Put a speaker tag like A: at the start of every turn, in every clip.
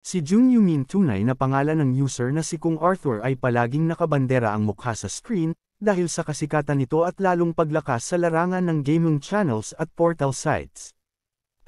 A: Si Jung Yumin, tunay na pangalan ng user na si Kung Arthur, ay palaging nakabandera ang mukha sa screen, dahil sa kasikatan nito at lalong paglakas sa larangan ng gaming channels at portal sites.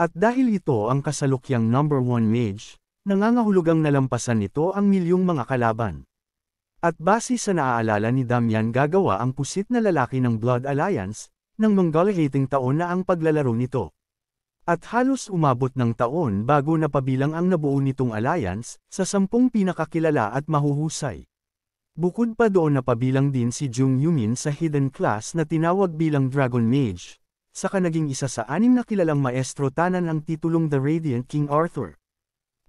A: At dahil ito ang kasalukyang #1 mage, nangangahulugang nalampasan nito ang milyong mga kalaban. At base sa naaalala ni Damian, gagawa ang pusit na lalaki ng Blood Alliance, ng manggalahating taon na ang paglalaro nito. At halos umabot ng taon bago napabilang ang nabuo nitong alliance, sa 10 pinakakilala at mahuhusay. Bukod pa doon, napabilang din si Jung Yumin sa hidden class na tinawag bilang Dragon Mage, saka naging isa sa 6 na kilalang maestro tanan ang titulong The Radiant King Arthur.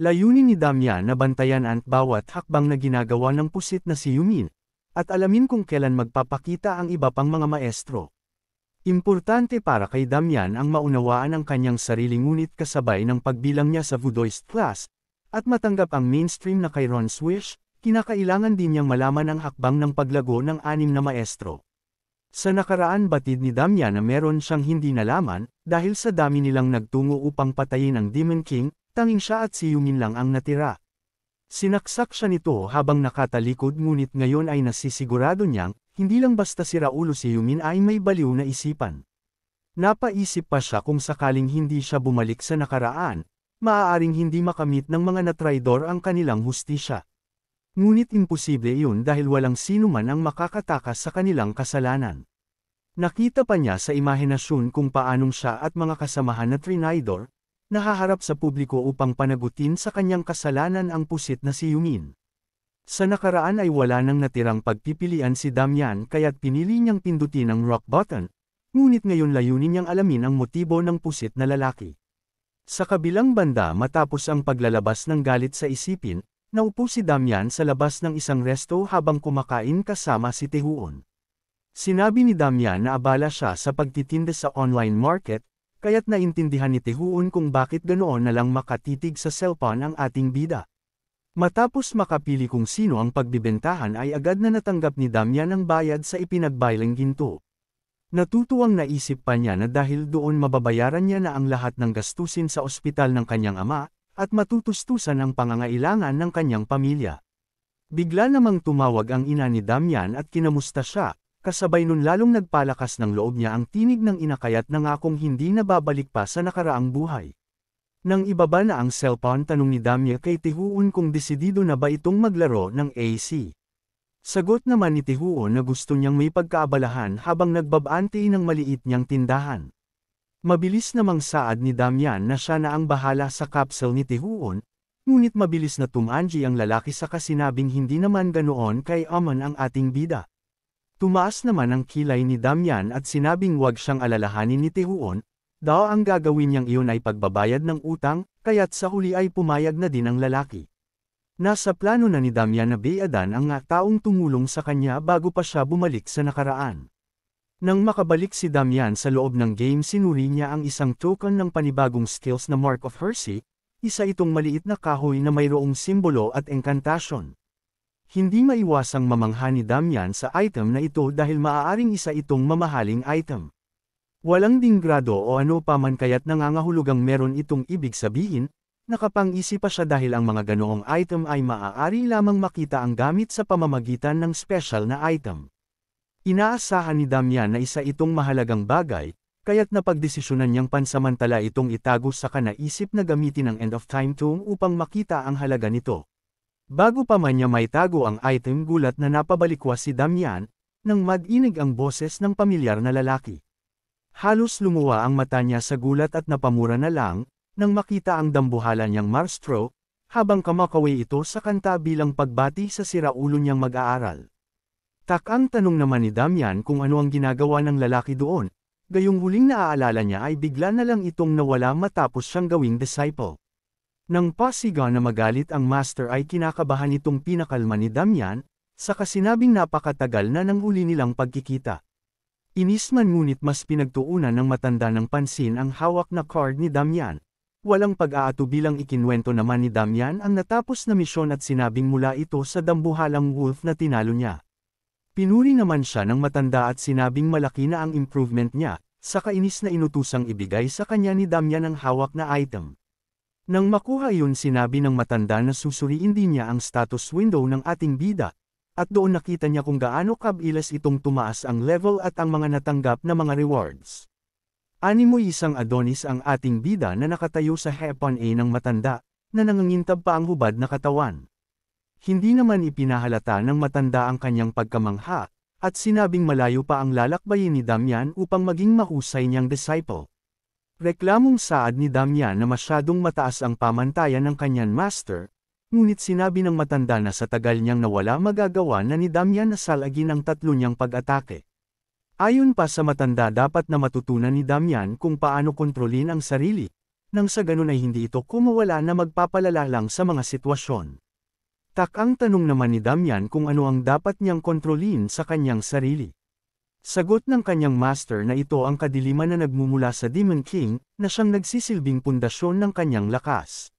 A: Layunin ni Damian na bantayan ang bawat hakbang na ginagawa ng pusit na si Yumin, at alamin kung kailan magpapakita ang iba pang mga maestro. Importante para kay Damian ang maunawaan ang kanyang sarili, ngunit kasabay ng pagbilang niya sa Voodooist class, at matanggap ang mainstream na Chiron's Wish, kinakailangan din niyang malaman ang hakbang ng paglago ng 6 na maestro. Sa nakaraan, batid ni Damian na meron siyang hindi nalaman, dahil sa dami nilang nagtungo upang patayin ang Demon King, tanging siya at si Yumin lang ang natira. Sinaksak siya nito habang nakatalikod, ngunit ngayon ay nasisigurado niyang, hindi lang basta siraulo si Yumin ay may baliw na isipan. Napaisip pa siya kung sakaling hindi siya bumalik sa nakaraan, maaaring hindi makamit ng mga natraidor ang kanilang hustisya. Ngunit imposible iyon dahil walang sino man ang makakatakas sa kanilang kasalanan. Nakita pa niya sa imahinasyon kung paanong siya at mga kasamahan na trinidor, nahaharap sa publiko upang panagutin sa kanyang kasalanan ang pusit na si Yumin. Sa nakaraan ay wala nang natirang pagpipilian si Damian, kaya't pinili niyang pindutin ang rock button, ngunit ngayon layunin niyang alamin ang motibo ng pusit na lalaki. Sa kabilang banda, matapos ang paglalabas ng galit sa isipin, naupo si Damian sa labas ng isang resto habang kumakain kasama si Taehoon. Sinabi ni Damian na abala siya sa pagtitinda sa online market, kaya't naintindihan ni Taehoon kung bakit ganoon na lang makatitig sa cellphone ang ating bida. Matapos makapili kung sino ang pagbibentahan ay agad na natanggap ni Damian ang bayad sa ipinagbaylang ginto. Natutuwang naisip pa niya na dahil doon mababayaran niya na ang lahat ng gastusin sa ospital ng kanyang ama, at matutustusan ang pangangailangan ng kanyang pamilya. Bigla namang tumawag ang ina ni Damian at kinamusta siya, kasabay nun lalong nagpalakas ng loob niya ang tinig ng ina, kaya't nangakong hindi na babalik pa sa nakaraang buhay. Nang ibaba na ang cellphone, tanong ni Damian kay Taehoon kung desidido na ba itong maglaro ng AC. Sagot naman ni Taehoon na gusto niyang may pagkaabalahan habang nagbabante ng maliit niyang tindahan. Mabilis namang saad ni Damian na siya na ang bahala sa capsule ni Taehoon, ngunit mabilis na tumanji ang lalaki sa kasinabing hindi naman ganoon kay Amon ang ating bida. Tumaas naman ang kilay ni Damian at sinabing wag siyang alalahanin ni Taehoon, daw ang gagawin niyang iyon ay pagbabayad ng utang, kaya't sa huli ay pumayag na din ang lalaki. Nasa plano na ni Damian na bayadan ang taong tumulong sa kanya bago pa siya bumalik sa nakaraan. Nang makabalik si Damian sa loob ng game, sinuri niya ang isang token ng panibagong skills na Mark of Hersey, isa itong maliit na kahoy na mayroong simbolo at engkantasyon. Hindi maiwasang mamangha ni Damian sa item na ito dahil maaaring isa itong mamahaling item. Walang dinggrado o ano paman, kaya't nangangahulugang meron itong ibig sabihin, nakapang-isip pa siya dahil ang mga ganoong item ay maaari lamang makita ang gamit sa pamamagitan ng special na item. Inaasahan ni Damian na isa itong mahalagang bagay, kaya't napagdesisyonan niyang pansamantala itong itago sa kanaisip na gamitin ang End of Time Tome upang makita ang halaga nito. Bago pa man niya maitago ang item, gulat na napabalikwas si Damian, nang madinig ang boses ng pamilyar na lalaki. Halos lumuwa ang mata niya sa gulat at napamura na lang, nang makita ang dambuhala niyang maestro, habang kamakaway ito sa kanta bilang pagbati sa siraulo niyang mag-aaral. Takang tanong naman ni Damian kung ano ang ginagawa ng lalaki doon, gayong huling naaalala niya ay bigla na lang itong nawala matapos siyang gawing disciple. Nang pasigaw na magalit ang master ay kinakabahan itong pinakalma ni Damian, sa kasinabing napakatagal na nang huli nilang pagkikita. Inis man ngunit mas pinagtuunan ng matanda ng pansin ang hawak na card ni Damian. Walang pag-aatubilang ikinwento naman ni Damian ang natapos na misyon at sinabing mula ito sa dambuhalang wolf na tinalo niya. Pinuri naman siya ng matanda at sinabing malaki na ang improvement niya, sa kainis na inutusang ibigay sa kanya ni Damian ang hawak na item. Nang makuha iyon sinabi ng matanda na susuriin din niya ang status window ng ating bida, at doon nakita niya kung gaano kabilis itong tumaas ang level at ang mga natanggap na mga rewards. Animo isang Adonis ang ating bida na nakatayo sa harapan ng matanda, na nangangintab pa ang hubad na katawan. Hindi naman ipinahalata ng matanda ang kanyang pagkamangha, at sinabing malayo pa ang lalakbayin ni Damian upang maging mahusay niyang disciple. Reklamong saad ni Damian na masyadong mataas ang pamantayan ng kanyang master, ngunit sinabi ng matanda na sa tagal niyang nawala magagawa na ni Damian na salagin ang tatlo niyang pag-atake. Ayon pa sa matanda dapat na matutunan ni Damian kung paano kontrolin ang sarili, nang sa ganun ay hindi ito kumawala na magpapalala lang sa mga sitwasyon. Ang tanong naman ni Damian kung ano ang dapat niyang kontrolin sa kanyang sarili. Sagot ng kanyang master na ito ang kadiliman na nagmumula sa Demon King, na siyang nagsisilbing pundasyon ng kanyang lakas.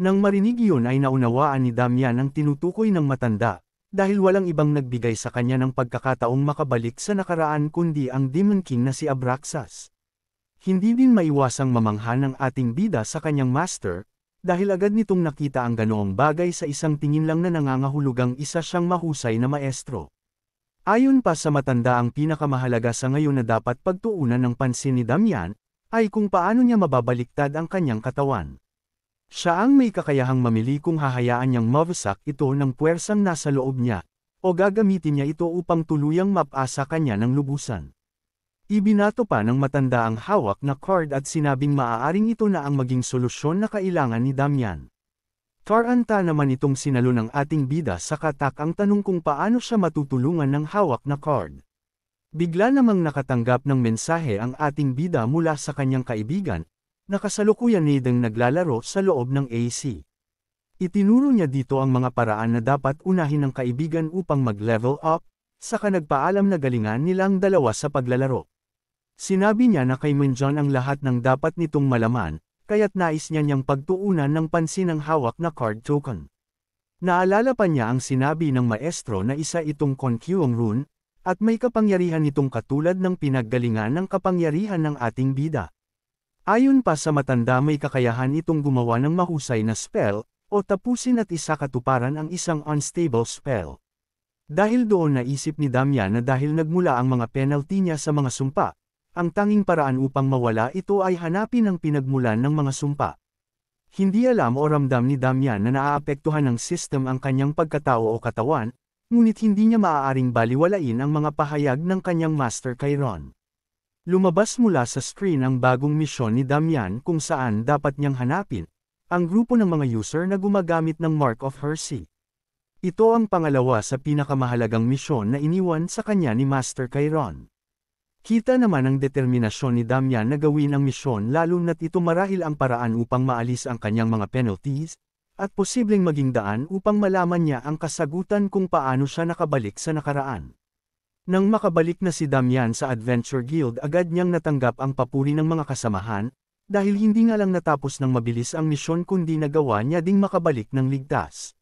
A: Nang marinig iyon ay naunawaan ni Damian ang tinutukoy ng matanda, dahil walang ibang nagbigay sa kanya ng pagkakataong makabalik sa nakaraan kundi ang Demon King na si Abraxas. Hindi din maiwasang mamangha ng ating bida sa kanyang master, dahil agad nitong nakita ang ganoong bagay sa isang tingin lang na nangangahulugang isa siyang mahusay na maestro. Ayon pa sa matanda ang pinakamahalaga sa ngayon na dapat pagtuunan ng pansin ni Damian, ay kung paano niya mababaliktad ang kanyang katawan. Siya ang may kakayahang mamili kung hahayaan niyang mawasak ito ng puwersang nasa loob niya, o gagamitin niya ito upang tuluyang mapasa kanya ng lubusan. Ibinato pa ng matanda ang hawak na card at sinabing maaaring ito na ang maging solusyon na kailangan ni Damian. Taranta naman itong sinalo ng ating bida sa katak ang tanong kung paano siya matutulungan ng hawak na card. Bigla namang nakatanggap ng mensahe ang ating bida mula sa kanyang kaibigan, na kasalukuyan nitong naglalaro sa loob ng AC. Itinuro niya dito ang mga paraan na dapat unahin ng kaibigan upang mag-level up, saka nagpaalam na galingan nilang dalawa sa paglalaro. Sinabi niya na kay Minjon ang lahat ng dapat nitong malaman, kaya't nais niya niyang pagtuunan ng pansin ang hawak na card token. Naalala pa niya ang sinabi ng maestro na isa itong Konkyung rune, at may kapangyarihan itong katulad ng pinaggalingan ng kapangyarihan ng ating bida. Ayon pa sa matanda may kakayahan itong gumawa ng mahusay na spell, o tapusin at isakatuparan ang isang unstable spell. Dahil doon naisip ni Damian na dahil nagmula ang mga penalty niya sa mga sumpa, ang tanging paraan upang mawala ito ay hanapin ang pinagmulan ng mga sumpa. Hindi alam o ramdam ni Damian na naaapektuhan ng system ang kanyang pagkatao o katawan, ngunit hindi niya maaaring baliwalain ang mga pahayag ng kanyang master kay Ron. Lumabas mula sa screen ang bagong misyon ni Damian kung saan dapat niyang hanapin ang grupo ng mga user na gumagamit ng Mark of Hersey. Ito ang pangalawa sa pinakamahalagang misyon na iniwan sa kanya ni Master kay Ron. Kita naman ang determinasyon ni Damian na gawin ang misyon lalo na't ito marahil ang paraan upang maalis ang kanyang mga penalties, at posibleng maging daan upang malaman niya ang kasagutan kung paano siya nakabalik sa nakaraan. Nang makabalik na si Damian sa Adventure Guild agad niyang natanggap ang papuri ng mga kasamahan, dahil hindi nga lang natapos ng mabilis ang misyon kundi nagawa niya ding makabalik ng ligtas.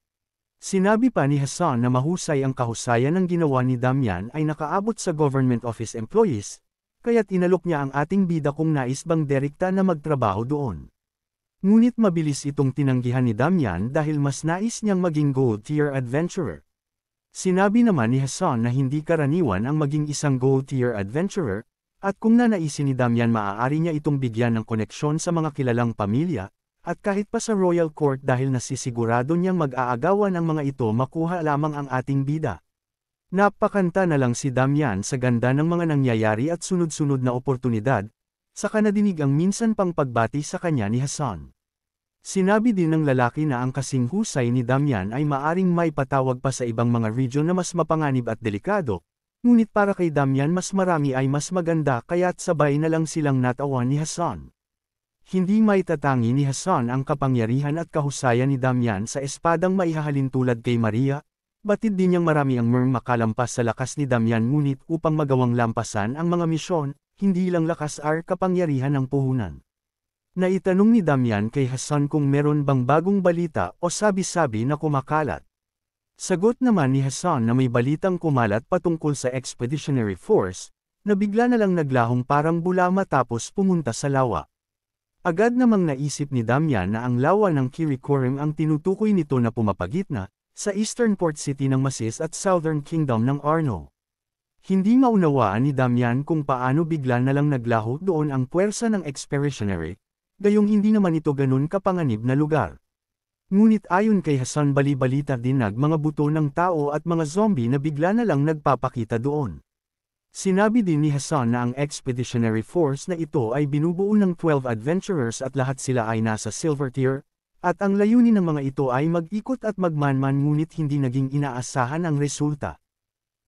A: Sinabi pa ni Hassan na mahusay ang kahusayan ng ginawa ni Damian ay nakaabot sa government office employees, kaya't inalok niya ang ating bida kung nais bang direkta na magtrabaho doon. Ngunit mabilis itong tinanggihan ni Damian dahil mas nais niyang maging gold-tier adventurer. Sinabi naman ni Hassan na hindi karaniwan ang maging isang gold-tier adventurer, at kung nanaisin ni Damian maaari niya itong bigyan ng koneksyon sa mga kilalang pamilya, at kahit pa sa Royal Court dahil nasisigurado niyang mag-aagawan ang mga ito makuha lamang ang ating bida. Napakanta na lang si Damian sa ganda ng mga nangyayari at sunod-sunod na oportunidad, saka nadinig ang minsan pang pagbati sa kanya ni Hassan. Sinabi din ng lalaki na ang kasing husay ni Damian ay maaring may patawag pa sa ibang mga region na mas mapanganib at delikado, ngunit para kay Damian mas marami ay mas maganda kaya't sabay na lang silang natawan ni Hassan. Hindi may tatangi ni Hassan ang kapangyarihan at kahusayan ni Damian sa espadang maihahalin tulad kay Maria, batid din niyang marami ang makalampas sa lakas ni Damian ngunit upang magawang lampasan ang mga misyon, hindi lang lakas ar kapangyarihan ng puhunan. Naitanong ni Damian kay Hassan kung meron bang bagong balita o sabi-sabi na kumakalat. Sagot naman ni Hassan na may balitang kumalat patungkol sa Expeditionary Force, na bigla na lang naglahong parang bula matapos pumunta sa lawa. Agad namang naisip ni Damian na ang lawa ng Kirikorim ang tinutukoy nito na pumapagitna, sa Eastern Port City ng Masis at Southern Kingdom ng Arno. Hindi maunawaan ni Damian kung paano bigla na lang naglaho doon ang puwersa ng Expeditionary, gayong hindi naman ito ganun kapanganib na lugar. Ngunit ayon kay Hassan bali-balita din mga buto ng tao at mga zombie na bigla na lang nagpapakita doon. Sinabi din ni Hassan na ang Expeditionary Force na ito ay binubuo ng 12 adventurers at lahat sila ay nasa Silver Tier, at ang layunin ng mga ito ay mag-ikot at magmanman ngunit hindi naging inaasahan ang resulta.